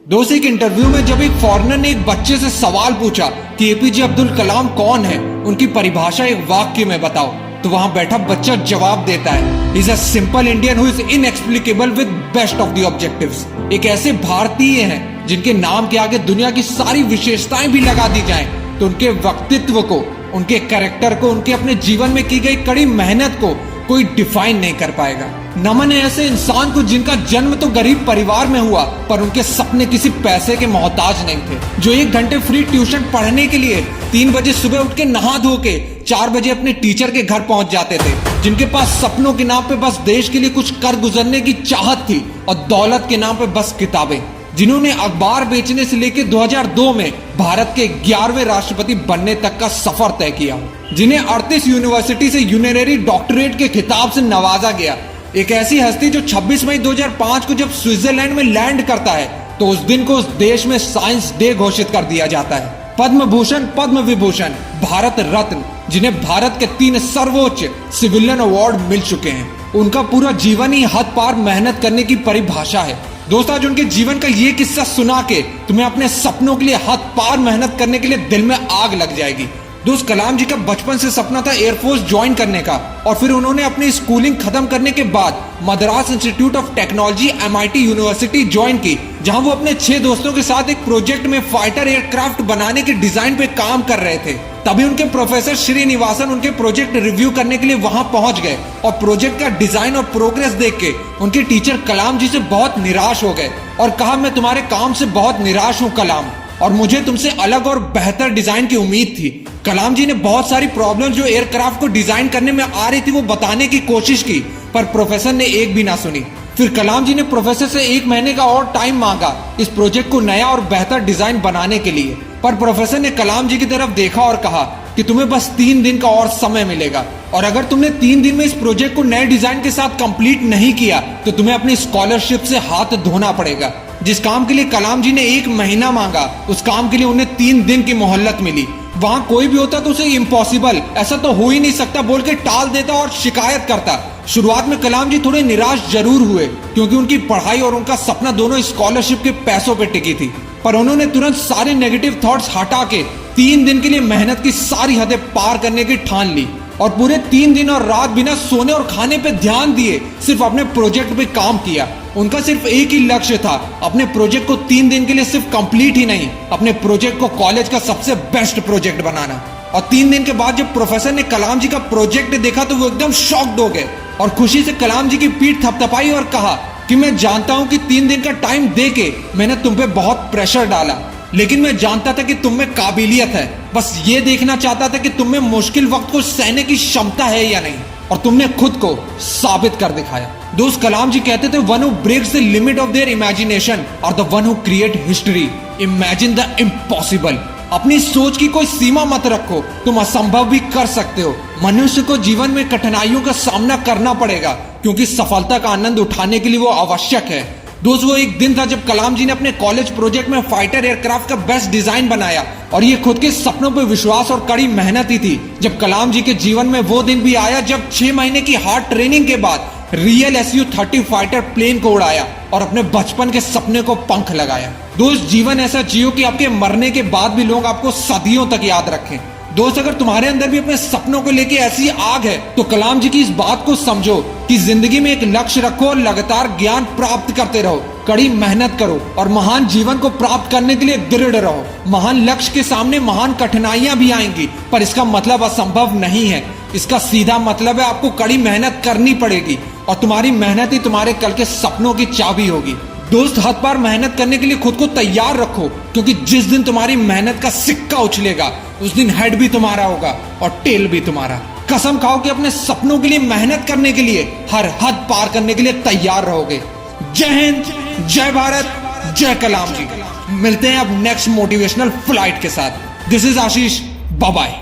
दोस्त एक इंटरव्यू में जब एक फॉरेनर ने एक बच्चे से सवाल पूछा कि एपीजे अब्दुल कलाम कौन है, उनकी परिभाषा एक वाक्य में बताओ, तो वहां बैठा बच्चा जवाब देता है, is a simple Indian who is inexplicable with best of the objectives. एक ऐसे भारतीय हैं जिनके नाम के आगे दुनिया की सारी विशेषताएं भी लगा दी जाएं, तो उनके व्यक्तित्व को, उनके कैरेक्टर को, उनके अपने जीवन में की गई कड़ी मेहनत को कोई डिफाइन नहीं कर पाएगा। नमन है ऐसे इंसान को जिनका जन्म तो गरीब परिवार में हुआ, पर उनके सपने किसी पैसे के मोहताज नहीं थे। जो 1 घंटे फ्री ट्यूशन पढ़ने के लिए 3 बजे सुबह उठ के नहा धो के 4 बजे अपने टीचर के घर पहुंच जाते थे। जिनके पास सपनों के नाम पे बस देश के लिए कुछ कर गुजरने की चाहत थी और दौलत के नाम पे बस किताबें। जिन्होंने अखबार बेचने से लेकर 2002 में भारत के 11वें राष्ट्रपति बनने तक का सफर तय किया। जिन्हें 38 यूनिवर्सिटी से यूनररी डॉक्टरेट के खिताब से नवाजा गया। एक ऐसी हस्ती जो 26 मई 2005 को जब स्विट्जरलैंड में लैंड करता है, तो उस दिन को उस देश में साइंस डे घोषित कर दिया जाता है। पद्म भूषण, पद्म विभूषण, भारत रत्न, जिन्हें भारत के 3 सर्वोच्च सिविलियन अवार्ड मिल चुके हैं। उनका पूरा जीवन ही हद पार मेहनत करने की परिभाषा है। दोस्तों, आज उनके जीवन का ये किस्सा सुना के तुम्हें अपने सपनों के लिए हद पार मेहनत करने के लिए दिल में आग लग जाएगी। दोस्त, कलाम जी का बचपन से सपना था एयरफोर्स ज्वाइन करने का, और फिर उन्होंने अपनी स्कूलिंग खत्म करने के बाद Madras institute of technology MIT university join की, जहां वो अपने 6 दोस्तों के साथ एक प्रोजेक्ट में फाइटर एयरक्राफ्ट बनाने के डिजाइन पे काम कर रहे थे। तभी उनके प्रोफेसर श्रीनिवासन उनके प्रोजेक्ट रिव्यू करने के लिए वहां पहुंच गए और प्रोजेक्ट का डिजाइन और प्रोग्रेस देख के उनके टीचर कलाम जी से बहुत निराश हो गए और कहा, मैं तुम्हारे काम से बहुत निराश हूं कलाम, और मुझे तुमसे अलग और बेहतर डिजाइन की उम्मीद थी। कलाम जी ने बहुत सारी प्रॉब्लम्स जो एयरक्राफ्ट को डिजाइन करने में आ रही थी वो बताने की कोशिश की, पर प्रोफेसर ने एक भी ना सुनी। फिर कलाम जी ने प्रोफेसर से 1 महीने का और टाइम मांगा इस प्रोजेक्ट को नया और बेहतर डिजाइन बनाने के लिए, पर प्रोफेसर ने कलाम जी की तरफ देखा और कहा कि तुम्हें बस 3 दिन का और समय मिलेगा, और अगर तुमने 3 दिन में इस प्रोजेक्ट को नए डिजाइन के साथ कंप्लीट नहीं किया तो तुम्हें अपनी स्कॉलरशिप से हाथ धोना पड़ेगा। जिस काम के लिए कलाम जी ने 1 महीना मांगा, उस काम के लिए उन्हें 3 दिन की मोहलत मिली। वहां कोई भी होता तो उसे इम्पॉसिबल, ऐसा तो हो ही नहीं सकता बोल के टाल देता और शिकायत करता। शुरुआत में कलाम जी थोड़े निराश जरूर हुए, क्योंकि उनकी पढ़ाई और उनका सपना दोनों स्कॉलरशिप के पैसों पे टिकी थी, पर उन्होंने तुरंत सारे नेगेटिव थॉट्स हटा के 3 दिन के लिए मेहनत की सारी हदें पार करने की ठान ली, और पूरे 3 दिन और रात बिना सोने और खाने पे ध्यान दिए सिर्फ अपने प्रोजेक्ट पे काम किया। उनका सिर्फ एक ही लक्ष्य था, अपने प्रोजेक्ट को 3 दिन के लिए सिर्फ कंप्लीट ही नहीं, अपने प्रोजेक्ट को कॉलेज का सबसे बेस्ट प्रोजेक्ट बनाना। और 3 दिन के बाद जब प्रोफेसर ने कलाम जी का प्रोजेक्ट देखा तो वो एकदम शॉक्ड हो गए और खुशी से कलाम जी की पीठ थपथपाई और कहा कि मैं जानता हूं कि 3 दिन का टाइम देके मैंने तुम पे बहुत प्रेशर डाला, लेकिन मैं जानता था कि तुम में काबिलियत है। बस ये देखना चाहता था कि तुम में मुश्किल वक्त को सहने की क्षमता है या नहीं, और तुमने खुद को साबित कर दिखाया। दोस्त, कलाम जी कहते थे, one who breaks the limit of their imagination और the one who create history. Imagine the impossible. अपनी सोच की कोई सीमा मत रखो, तुम असंभव भी कर सकते हो। मनुष्य को जीवन में कठिनाइयों का सामना करना पड़ेगा, क्योंकि सफलता का आनंद उठाने के लिए वो आवश्यक है। दोस्त, वो एक दिन था जब कलाम जी ने अपने कॉलेज प्रोजेक्ट में फाइटर एयरक्राफ्ट का बेस्ट डिजाइन बनाया, और ये खुद के सपनों पर विश्वास और कड़ी मेहनत ही थी। जब कलाम जी के जीवन में वो दिन भी आया जब 6 महीने की हार्ड ट्रेनिंग के बाद रियल Su-30 फाइटर प्लेन को उड़ाया और अपने बचपन के सपने को पंख लगाया। दोस्त, जीवन ऐसा जियो कि आपके मरने के बाद भी लोग आपको सदियों तक याद रखें। दोस्त, अगर तुम्हारे अंदर भी अपने सपनों को लेके ऐसी आग है तो कलाम जी की इस बात को समझो कि जिंदगी में एक लक्ष्य रखो और लगातार ज्ञान प्राप्त करते रहो, कड़ी मेहनत करो और महान जीवन को प्राप्त करने के लिए दृढ़ रहो। महान लक्ष्य के सामने महान कठिनाइयां भी आएंगी, पर इसका मतलब असंभव नहीं है। इसका सीधा मतलब है आपको कड़ी मेहनत करनी पड़ेगी, और तुम्हारी मेहनत ही तुम्हारे कल के सपनों की चाबी होगी। दोस्त, हद पार मेहनत करने के लिए खुद को तैयार रखो, क्योंकि जिस दिन तुम्हारी मेहनत का सिक्का उछलेगा उस दिन हेड भी तुम्हारा होगा और टेल भी तुम्हारा। कसम खाओ कि अपने सपनों के लिए मेहनत करने के लिए हर हद पार करने के लिए तैयार रहोगे। जय हिंद, जय भारत, जय कलाम जी। मिलते हैं अब नेक्स्ट मोटिवेशनल फ्लाइट के साथ। This is Ashish, bye bye.